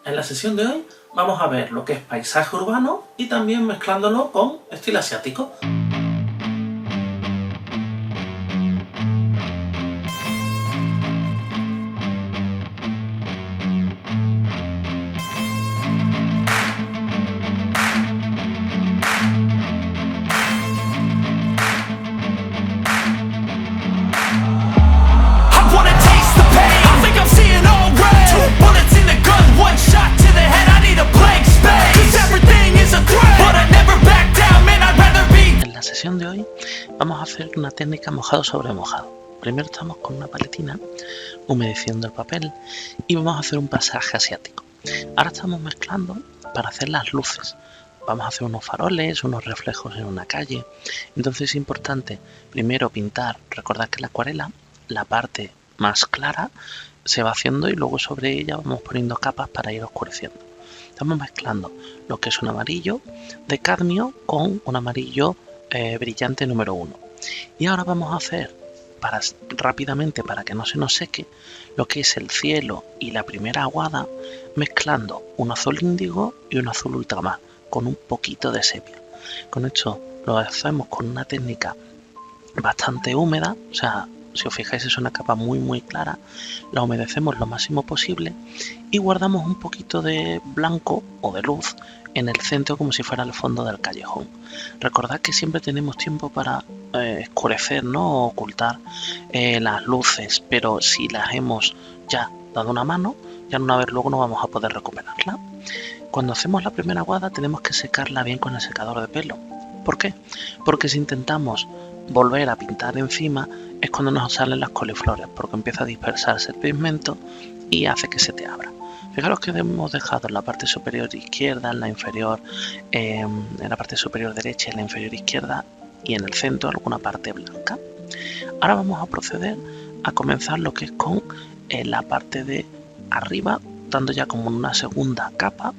En la sesión de hoy vamos a ver lo que es paisaje urbano y también mezclándolo con estilo asiático. En la sesión de hoy vamos a hacer una técnica mojado sobre mojado. Primero estamos con una paletina humedeciendo el papel y vamos a hacer un pasaje asiático. Ahora estamos mezclando para hacer las luces. Vamos a hacer unos faroles, unos reflejos en una calle. Entonces es importante primero pintar. Recordad que la acuarela, la parte más clara se va haciendo y luego sobre ella vamos poniendo capas para ir oscureciendo. Estamos mezclando lo que es un amarillo de cadmio con un amarillo brillante número 1. Y ahora vamos a hacer rápidamente, para que no se nos seque, lo que es el cielo y la primera aguada, mezclando un azul índigo y un azul ultramar con un poquito de sepia. Con esto lo hacemos con una técnica bastante húmeda, o sea, si os fijáis es una capa muy clara. La humedecemos lo máximo posible y guardamos un poquito de blanco o de luz en el centro como si fuera el fondo del callejón. Recordad que siempre tenemos tiempo para oscurecer, ¿no? O ocultar las luces, pero si las hemos ya dado una mano, ya una vez luego no vamos a poder recuperarla. Cuando hacemos la primera aguada tenemos que secarla bien con el secador de pelo. ¿Por qué? Porque si intentamos volver a pintar encima es cuando nos salen las coliflores, porque empieza a dispersarse el pigmento y hace que se te abra. Fijaros que hemos dejado en la parte superior izquierda, en la inferior, en la parte superior derecha, en la inferior izquierda y en el centro alguna parte blanca. Ahora vamos a proceder a comenzar lo que es con la parte de arriba, dando ya como una segunda capa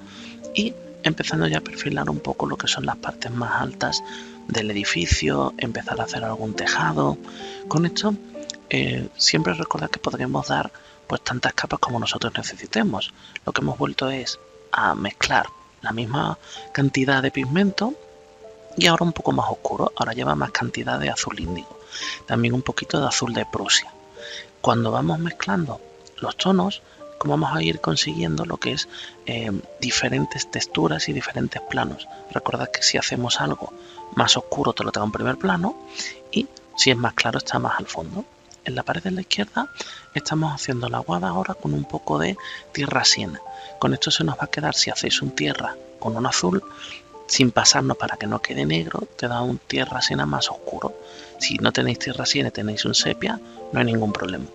y empezando ya a perfilar un poco lo que son las partes más altas del edificio, empezar a hacer algún tejado. Con esto siempre recordad que podremos dar pues tantas capas como nosotros necesitemos. Lo que hemos vuelto es a mezclar la misma cantidad de pigmento y ahora un poco más oscuro. Ahora lleva más cantidad de azul índigo, también un poquito de azul de Prusia. Cuando vamos mezclando los tonos, vamos a ir consiguiendo lo que es diferentes texturas y diferentes planos. Recordad que si hacemos algo más oscuro te lo trae en primer plano y si es más claro está más al fondo. En la pared de la izquierda estamos haciendo la aguada ahora con un poco de tierra siena. Con esto se nos va a quedar, si hacéis un tierra con un azul, sin pasarnos para que no quede negro, te da un tierra siena más oscuro. Si no tenéis tierra siena y tenéis un sepia, no hay ningún problema.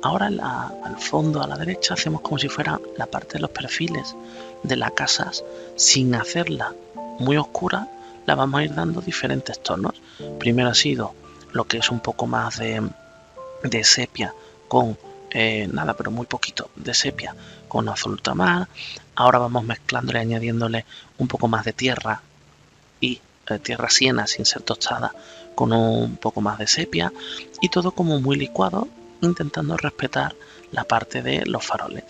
Ahora al fondo, a la derecha, hacemos como si fuera la parte de los perfiles de las casas, sin hacerla muy oscura, la vamos a ir dando diferentes tonos. Primero ha sido lo que es un poco más de sepia con nada, pero muy poquito de sepia con azul ultramar. Ahora vamos mezclándole, añadiéndole un poco más de tierra y tierra siena sin ser tostada con un poco más de sepia y todo como muy licuado, intentando respetar la parte de los faroles.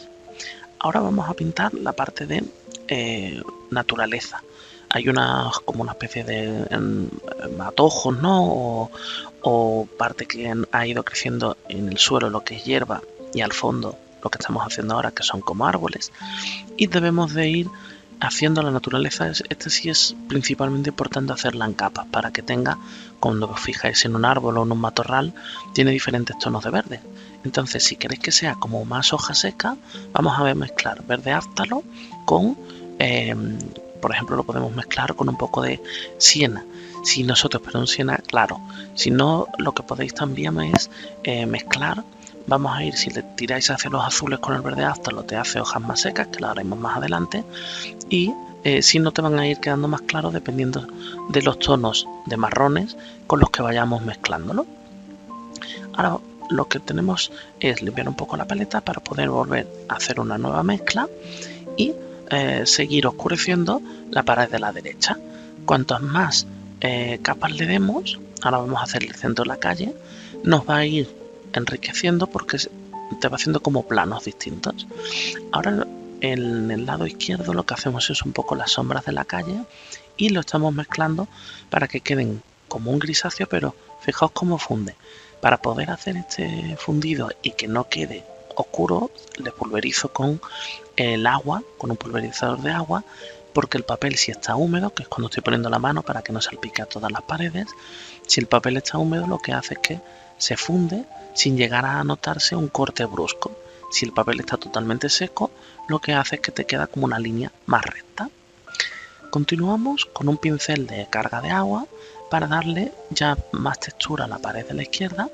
Ahora vamos a pintar la parte de naturaleza. Hay como una especie de matojos, ¿no? O parte que ha ido creciendo en el suelo, lo que es hierba, y al fondo lo que estamos haciendo ahora, que son como árboles. Y debemos de ir haciendo la naturaleza. Este sí es principalmente importante hacerla en capas, para que tenga, cuando os fijáis en un árbol o en un matorral, tiene diferentes tonos de verde. Entonces, si queréis que sea como más hoja seca, vamos a mezclar verde áftalo con, por ejemplo, lo podemos mezclar con un poco de siena. Si nosotros, pero un siena claro. Si no, lo que podéis también es mezclar. Vamos a ir, si le tiráis hacia los azules con el verde áftalo, te hace hojas más secas, que lo haremos más adelante. Y si no, te van a ir quedando más claros dependiendo de los tonos de marrones con los que vayamos mezclándolo. Ahora lo que tenemos es limpiar un poco la paleta para poder volver a hacer una nueva mezcla y seguir oscureciendo la pared de la derecha. Cuantas más capas le demos, ahora vamos a hacer el centro de la calle, nos va a ir enriqueciendo porque te va haciendo como planos distintos. Ahora En el lado izquierdo lo que hacemos es un poco las sombras de la calle y lo estamos mezclando para que queden como un grisáceo, pero fijaos cómo funde. Para poder hacer este fundido y que no quede oscuro, le pulverizo con el agua, con un pulverizador de agua, porque el papel, si está húmedo, que es cuando estoy poniendo la mano para que no salpique a todas las paredes, si el papel está húmedo lo que hace es que se funde sin llegar a notarse un corte brusco. Si el papel está totalmente seco, lo que hace es que te queda como una línea más recta. Continuamos con un pincel de carga de agua para darle ya más textura a la pared de la izquierda,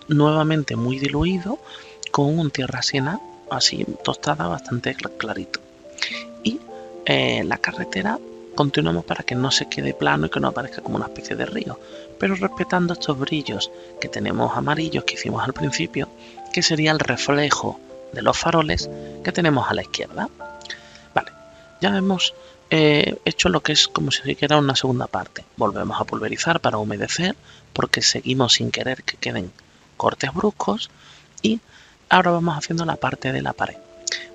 nuevamente muy diluido, con un tierra siena así tostada bastante clarito. Y la carretera continuamos para que no se quede plano y que no aparezca como una especie de río, pero respetando estos brillos que tenemos amarillos que hicimos al principio, que sería el reflejo de los faroles que tenemos a la izquierda. Vale, ya hemos hecho lo que es como si siquiera una segunda parte. Volvemos a pulverizar para humedecer, porque seguimos sin querer que queden cortes bruscos, y ahora vamos haciendo la parte de la pared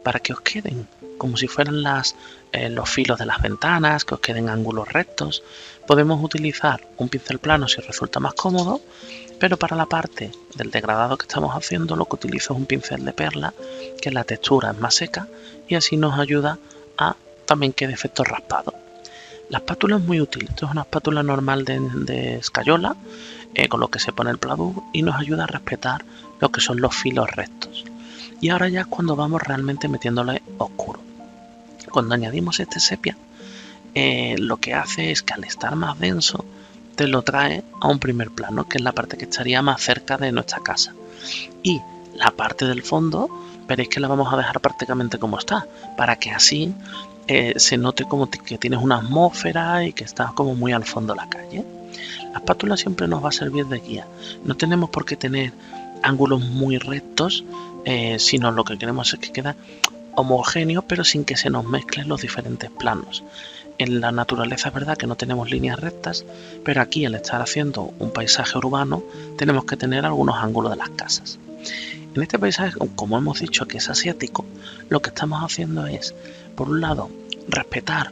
para que os queden como si fueran los filos de las ventanas, que os queden ángulos rectos. Podemos utilizar un pincel plano si resulta más cómodo, pero para la parte del degradado que estamos haciendo lo que utilizo es un pincel de perla, que la textura es más seca y así nos ayuda a también quede efecto raspado. La espátula es muy útil. Esto es una espátula normal de escayola, con lo que se pone el pladur y nos ayuda a respetar lo que son los filos rectos. Y ahora ya es cuando vamos realmente metiéndole oscuro. Cuando añadimos este sepia, lo que hace es que al estar más denso te lo trae a un primer plano, que es la parte que estaría más cerca de nuestra casa. Y la parte del fondo veréis que la vamos a dejar prácticamente como está, para que así se note como que tienes una atmósfera y que estás como muy al fondo de la calle. La espátula siempre nos va a servir de guía. No tenemos por qué tener ángulos muy rectos, sino lo que queremos es que quede homogéneo, pero sin que se nos mezclen los diferentes planos. En la naturaleza es verdad que no tenemos líneas rectas, pero aquí al estar haciendo un paisaje urbano tenemos que tener algunos ángulos de las casas. En este paisaje, como hemos dicho que es asiático, lo que estamos haciendo es, por un lado, respetar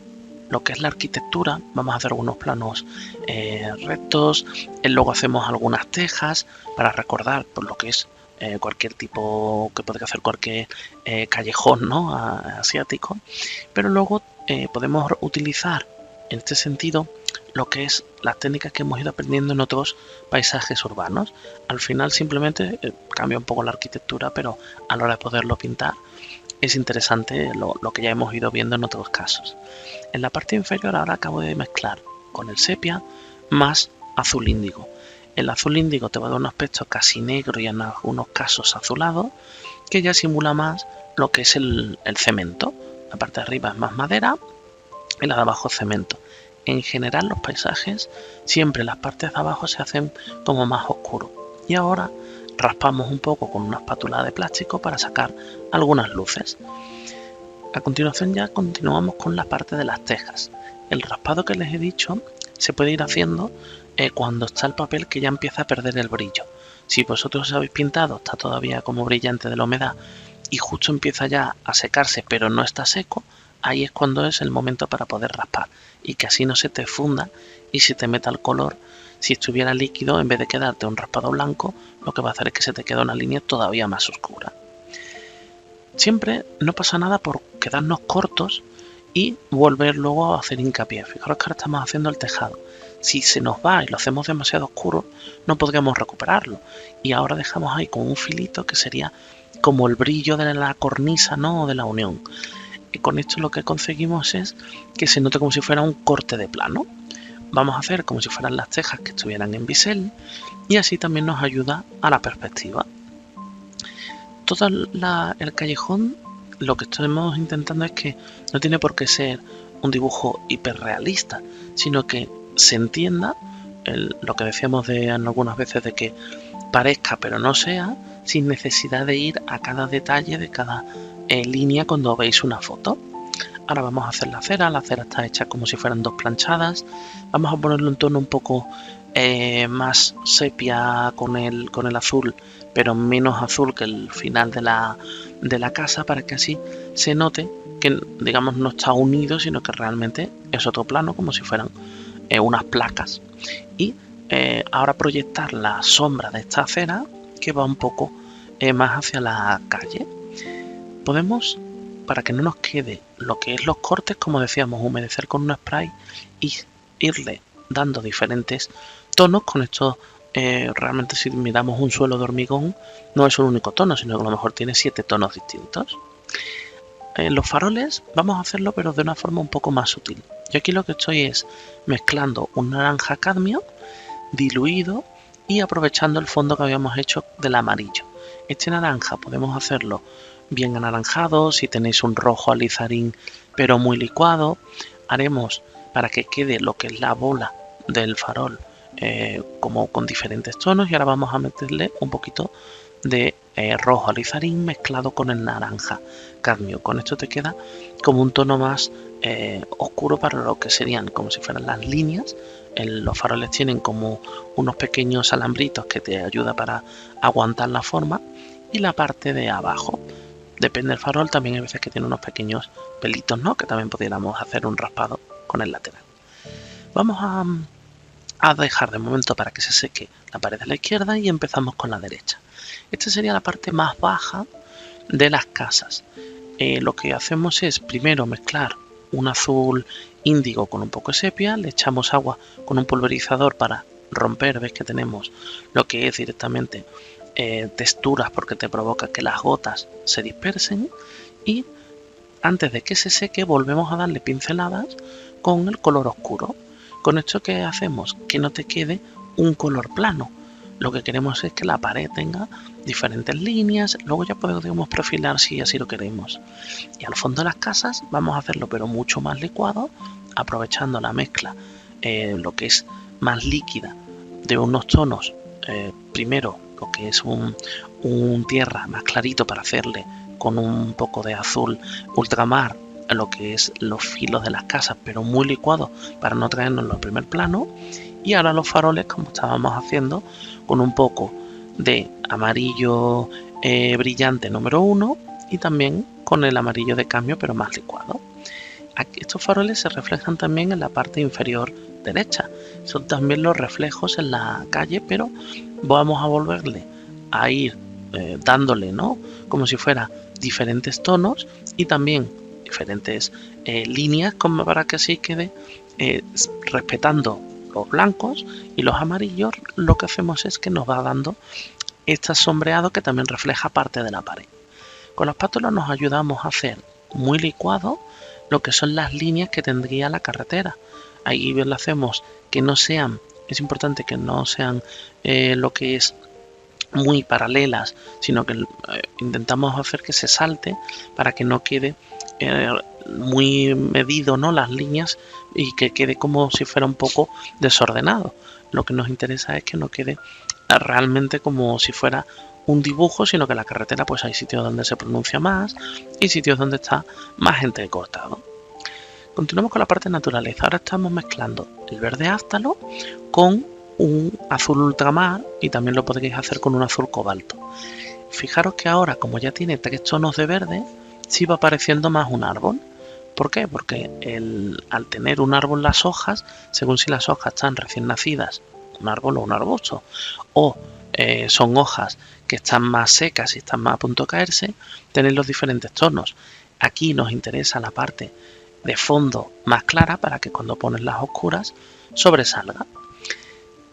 lo que es la arquitectura. Vamos a hacer algunos planos rectos, luego hacemos algunas tejas para recordar por lo que es cualquier tipo que podría hacer cualquier callejón, ¿no?, asiático, pero luego podemos utilizar en este sentido lo que es las técnicas que hemos ido aprendiendo en otros paisajes urbanos. Al final simplemente cambia un poco la arquitectura, pero a la hora de poderlo pintar es interesante lo que ya hemos ido viendo en otros casos. En la parte inferior ahora acabo de mezclar con el sepia más azul índigo. El azul índigo te va a dar un aspecto casi negro y en algunos casos azulado, que ya simula más lo que es el cemento. La parte de arriba es más madera y la de abajo cemento. En general los paisajes, siempre las partes de abajo se hacen como más oscuros. Y ahora raspamos un poco con una espátula de plástico para sacar algunas luces. A continuación ya continuamos con la parte de las tejas. El raspado que les he dicho se puede ir haciendo cuando está el papel que ya empieza a perder el brillo. Si vosotros habéis pintado, está todavía como brillante de la humedad y justo empieza ya a secarse pero no está seco, ahí es cuando es el momento para poder raspar y que así no se te funda y se te meta el color. Si estuviera líquido, en vez de quedarte un raspado blanco, lo que va a hacer es que se te quede una línea todavía más oscura. Siempre no pasa nada por quedarnos cortos y volver luego a hacer hincapié. Fijaros que ahora estamos haciendo el tejado. Si se nos va y lo hacemos demasiado oscuro, no podríamos recuperarlo. Y ahora dejamos ahí con un filito que sería como el brillo de la cornisa, ¿no?, o de la unión. Y con esto lo que conseguimos es que se note como si fuera un corte de plano. Vamos a hacer como si fueran las tejas que estuvieran en bisel y así también nos ayuda a la perspectiva. Todo el callejón, lo que estamos intentando es que no tiene por qué ser un dibujo hiperrealista, sino que se entienda lo que decíamos algunas veces de que parezca pero no sea, sin necesidad de ir a cada detalle de cada línea cuando veis una foto. Ahora vamos a hacer la cera está hecha como si fueran dos planchadas. Vamos a ponerlo en tono un poco más sepia con el azul, pero menos azul que el final de la casa, para que así se note que, digamos, no está unido, sino que realmente es otro plano, como si fueran unas placas. Y ahora proyectar la sombra de esta acera que va un poco más hacia la calle. Podemos, para que no nos quede lo que es los cortes, como decíamos, humedecer con un spray y irle dando diferentes tonos. Con esto realmente, si miramos un suelo de hormigón, no es un único tono, sino que a lo mejor tiene 7 tonos distintos. Los faroles vamos a hacerlo, pero de una forma un poco más sutil. Yo aquí lo que estoy es mezclando un naranja cadmio diluido y aprovechando el fondo que habíamos hecho del amarillo. Este naranja podemos hacerlo bien anaranjado, si tenéis un rojo alizarín pero muy licuado. Haremos para que quede lo que es la bola del farol como con diferentes tonos, y ahora vamos a meterle un poquito de rojo alizarín mezclado con el naranja cadmio. Con esto te queda como un tono más oscuro para lo que serían como si fueran las líneas. Los faroles tienen como unos pequeños alambritos que te ayuda para aguantar la forma, y la parte de abajo, depende del farol, también hay veces que tiene unos pequeños pelitos, ¿no? Que también pudiéramos hacer un raspado con el lateral. Vamos a dejar de momento para que se seque la pared de la izquierda y empezamos con la derecha. Esta sería la parte más baja de las casas. Lo que hacemos es primero mezclar un azul índigo con un poco de sepia, le echamos agua con un pulverizador para romper, ves que tenemos lo que es directamente texturas, porque te provoca que las gotas se dispersen, y antes de que se seque volvemos a darle pinceladas con el color oscuro. Con esto, ¿qué hacemos? Que no te quede un color plano. Lo que queremos es que la pared tenga diferentes líneas, luego ya podemos perfilar si así lo queremos. Y al fondo de las casas vamos a hacerlo pero mucho más licuado, aprovechando la mezcla, lo que es más líquida, de unos tonos, primero lo que es un tierra más clarito para hacerle con un poco de azul ultramar lo que es los filos de las casas, pero muy licuado para no traernos al primer plano. Y ahora los faroles, como estábamos haciendo, con un poco de amarillo brillante número 1 y también con el amarillo de cambio pero más licuado. Aquí, estos faroles se reflejan también en la parte inferior derecha, son también los reflejos en la calle, pero vamos a volverle a ir dándole, ¿no? Como si fuera diferentes tonos y también diferentes líneas, como para que así quede respetando los blancos y los amarillos. Lo que hacemos es que nos va dando este sombreado que también refleja parte de la pared. Con la espátula nos ayudamos a hacer muy licuado lo que son las líneas que tendría la carretera. Ahí lo hacemos que no sean, es importante que no sean lo que es muy paralelas, sino que intentamos hacer que se salte para que no quede muy medido, ¿no?, las líneas, y que quede como si fuera un poco desordenado. Lo que nos interesa es que no quede realmente como si fuera un dibujo, sino que la carretera, pues hay sitios donde se pronuncia más y sitios donde está más entrecortado. Continuamos con la parte naturaleza. Ahora estamos mezclando el verde áftalo con un azul ultramar, y también lo podréis hacer con un azul cobalto. Fijaros que ahora, como ya tiene 3 tonos de verde, sí va apareciendo más un árbol. ¿Por qué? Porque al tener un árbol las hojas, según si las hojas están recién nacidas, un árbol o un arbusto, o son hojas que están más secas y están más a punto de caerse, tenéis los diferentes tonos. Aquí nos interesa la parte de fondo más clara para que cuando pones las oscuras sobresalga.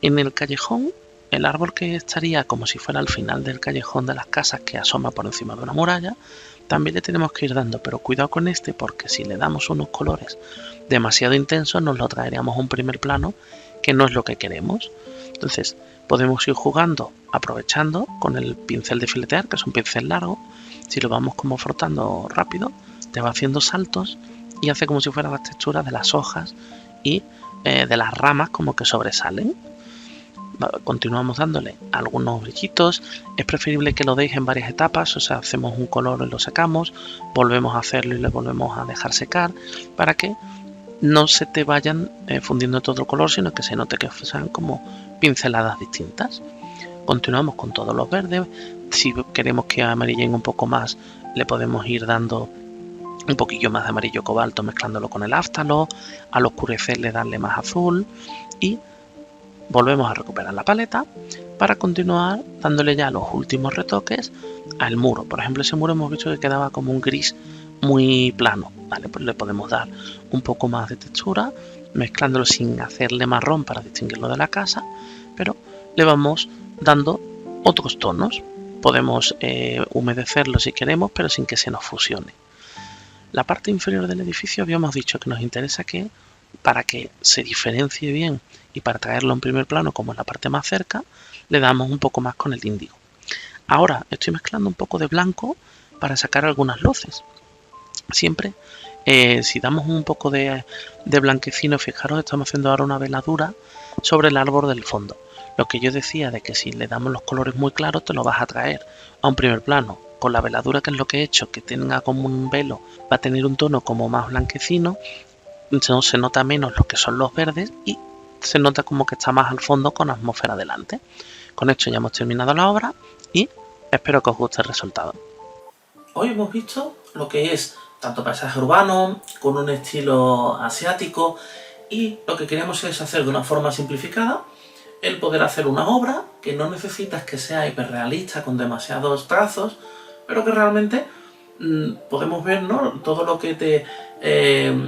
En el callejón, el árbol que estaría como si fuera al final del callejón de las casas, que asoma por encima de una muralla, también le tenemos que ir dando, pero cuidado con este, porque si le damos unos colores demasiado intensos nos lo traeríamos a un primer plano, que no es lo que queremos. Entonces podemos ir jugando, aprovechando con el pincel de filetear, que es un pincel largo. Si lo vamos como frotando rápido, te va haciendo saltos y hace como si fueran las texturas de las hojas y de las ramas como que sobresalen. Continuamos dándole algunos brillitos. Es preferible que lo deis en varias etapas, o sea, hacemos un color y lo sacamos, volvemos a hacerlo y le volvemos a dejar secar, para que no se te vayan fundiendo todo el color, sino que se note que sean como pinceladas distintas. Continuamos con todos los verdes. Si queremos que amarillen un poco más, le podemos ir dando un poquillo más de amarillo cobalto mezclándolo con el áftalo. Al oscurecerle darle más azul y volvemos a recuperar la paleta para continuar dándole ya los últimos retoques al muro. Por ejemplo, ese muro hemos visto que quedaba como un gris muy plano, ¿vale? Pues le podemos dar un poco más de textura mezclándolo sin hacerle marrón para distinguirlo de la casa, pero le vamos dando otros tonos. Podemos humedecerlo si queremos, pero sin que se nos fusione. La parte inferior del edificio habíamos dicho que nos interesa que, para que se diferencie bien y para traerlo en primer plano como en la parte más cerca, le damos un poco más con el índigo. Ahora estoy mezclando un poco de blanco para sacar algunas luces. Siempre, si damos un poco de blanquecino, fijaros, estamos haciendo ahora una veladura sobre el árbol del fondo. Lo que yo decía de que si le damos los colores muy claros te lo vas a traer a un primer plano. Con la veladura, que es lo que he hecho, que tenga como un velo, va a tener un tono como más blanquecino, no se nota menos lo que son los verdes y se nota como que está más al fondo con atmósfera delante. Con esto ya hemos terminado la obra y espero que os guste el resultado. Hoy hemos visto lo que es tanto paisaje urbano con un estilo asiático, y lo que queremos es hacer de una forma simplificada el poder hacer una obra que no necesitas que sea hiperrealista con demasiados trazos, pero que realmente podemos ver, ¿no?, todo lo que te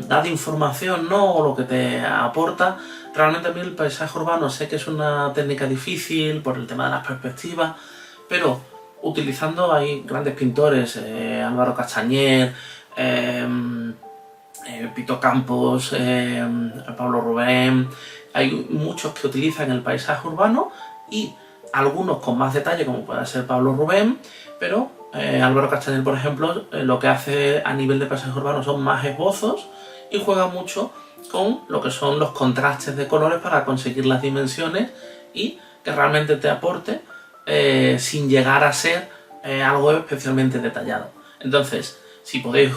da de información, ¿no?, o lo que te aporta. Realmente a mí el paisaje urbano sé que es una técnica difícil por el tema de las perspectivas, pero utilizando, hay grandes pintores, Álvaro Castañer, Pito Campos, Pablo Rubén. Hay muchos que utilizan el paisaje urbano y algunos con más detalle, como puede ser Pablo Rubén, pero Álvaro Castañer, por ejemplo, lo que hace a nivel de paisaje urbano son más esbozos y juega mucho con lo que son los contrastes de colores para conseguir las dimensiones y que realmente te aporte sin llegar a ser algo especialmente detallado. Entonces, si podéis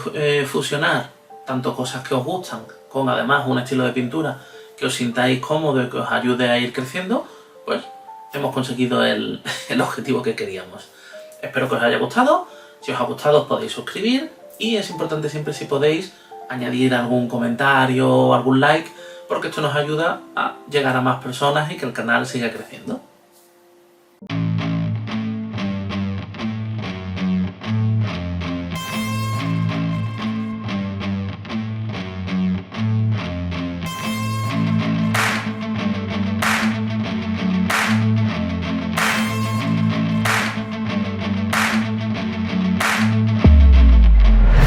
fusionar tanto cosas que os gustan con además un estilo de pintura que os sintáis cómodo y que os ayude a ir creciendo, pues hemos conseguido el objetivo que queríamos. Espero que os haya gustado. Si os ha gustado os podéis suscribir y es importante siempre, si podéis, añadir algún comentario o algún like, porque esto nos ayuda a llegar a más personas y que el canal siga creciendo.